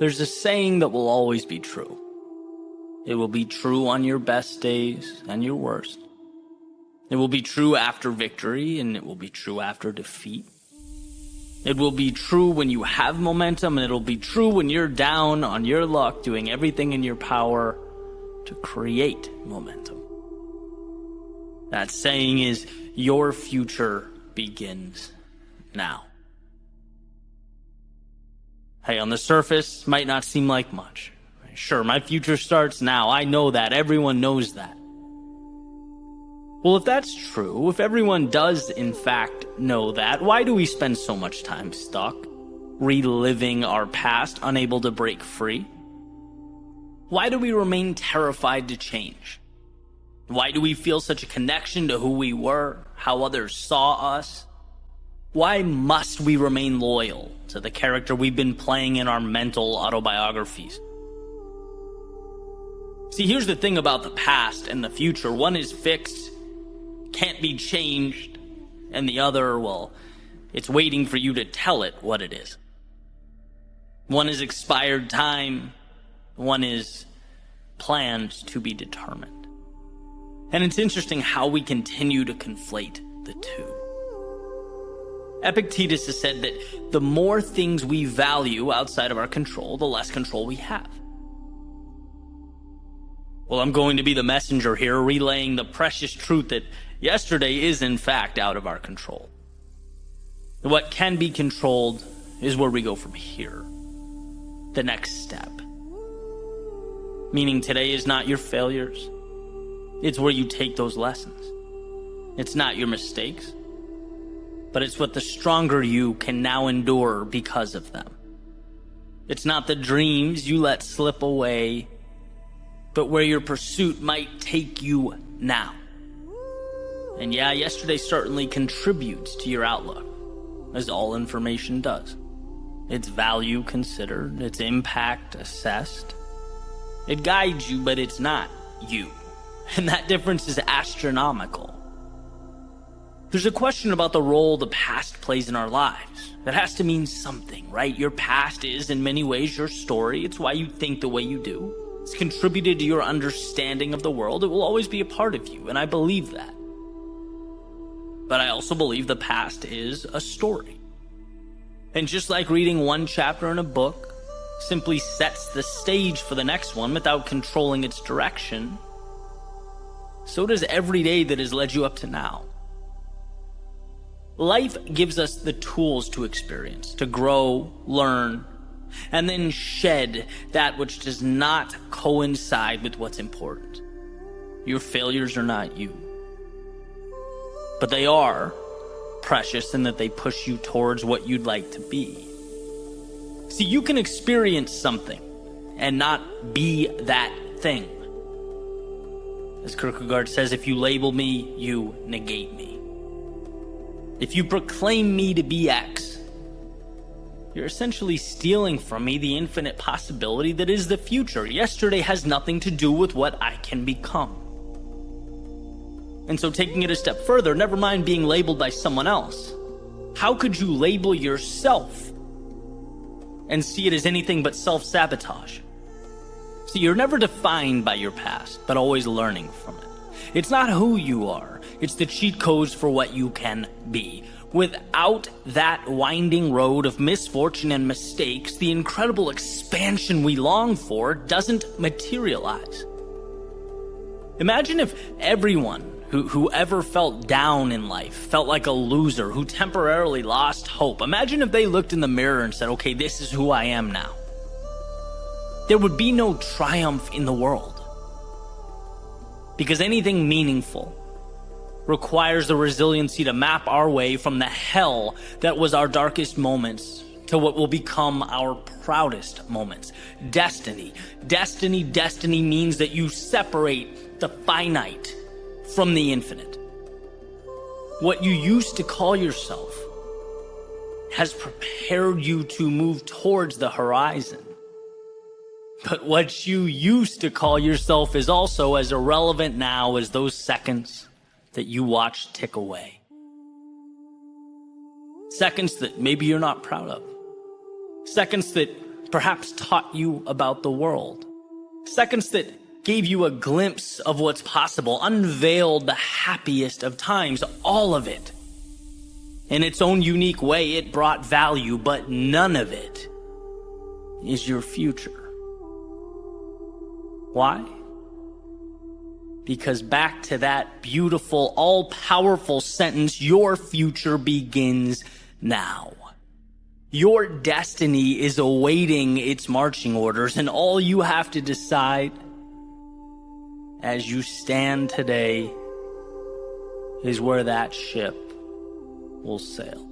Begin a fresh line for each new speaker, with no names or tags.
There's a saying that will always be true. It will be true on your best days and your worst. It will be true after victory, and it will be true after defeat. It will be true when you have momentum, and it'll be true when you're down on your luck, doing everything in your power to create momentum. That saying is, your future begins now. Hey, on the surface, might not seem like much. Sure, my future starts now. I know that. Everyone knows that. Well, if that's true, if everyone does in fact know that, why do we spend so much time stuck, reliving our past, unable to break free? Why do we remain terrified to change? Why do we feel such a connection to who we were, how others saw us? Why must we remain loyal to the character we've been playing in our mental autobiographies? See, here's the thing about the past and the future. One is fixed, can't be changed, and the other, well, it's waiting for you to tell it what it is. One is expired time, one is planned to be determined. And it's interesting how we continue to conflate the two. Epictetus has said that the more things we value outside of our control, the less control we have. Well, I'm going to be the messenger here, relaying the precious truth that yesterday is in fact out of our control. What can be controlled is where we go from here. The next step. Meaning today is not your failures. It's where you take those lessons. It's not your mistakes, but it's what the stronger you can now endure because of them. It's not the dreams you let slip away, but where your pursuit might take you now. And yeah, yesterday certainly contributes to your outlook, as all information does. Its value considered, its impact assessed. It guides you, but it's not you. And that difference is astronomical. There's a question about the role the past plays in our lives. That has to mean something, right? Your past is, in many ways, your story. It's why you think the way you do. It's contributed to your understanding of the world. It will always be a part of you, and I believe that. But I also believe the past is a story. And just like reading one chapter in a book simply sets the stage for the next one without controlling its direction, so does every day that has led you up to now. Life gives us the tools to experience, to grow, learn, and then shed that which does not coincide with what's important. Your failures are not you. But they are precious in that they push you towards what you'd like to be. See, you can experience something and not be that thing. As Kierkegaard says, if you label me, you negate me. If you proclaim me to be X, you're essentially stealing from me the infinite possibility that is the future. Yesterday has nothing to do with what I can become. And so taking it a step further, never mind being labeled by someone else. How could you label yourself and see it as anything but self-sabotage? See, you're never defined by your past, but always learning from it. It's not who you are. It's the cheat codes for what you can be. Without that winding road of misfortune and mistakes, the incredible expansion we long for doesn't materialize. Imagine if everyone who ever felt down in life, felt like a loser, who temporarily lost hope. Imagine if they looked in the mirror and said, okay, this is who I am now. There would be no triumph in the world. Because anything meaningful requires the resiliency to map our way from the hell that was our darkest moments to what will become our proudest moments. Destiny. Destiny means that you separate the finite from the infinite. What you used to call yourself has prepared you to move towards the horizon. But what you used to call yourself is also as irrelevant now as those seconds that you watch tick away. Seconds that maybe you're not proud of. Seconds that perhaps taught you about the world. Seconds that gave you a glimpse of what's possible, unveiled the happiest of times, all of it. In its own unique way, it brought value, but none of it is your future. Why? Because back to that beautiful, all-powerful sentence, your future begins now. Your destiny is awaiting its marching orders, and all you have to decide as you stand today is where that ship will sail.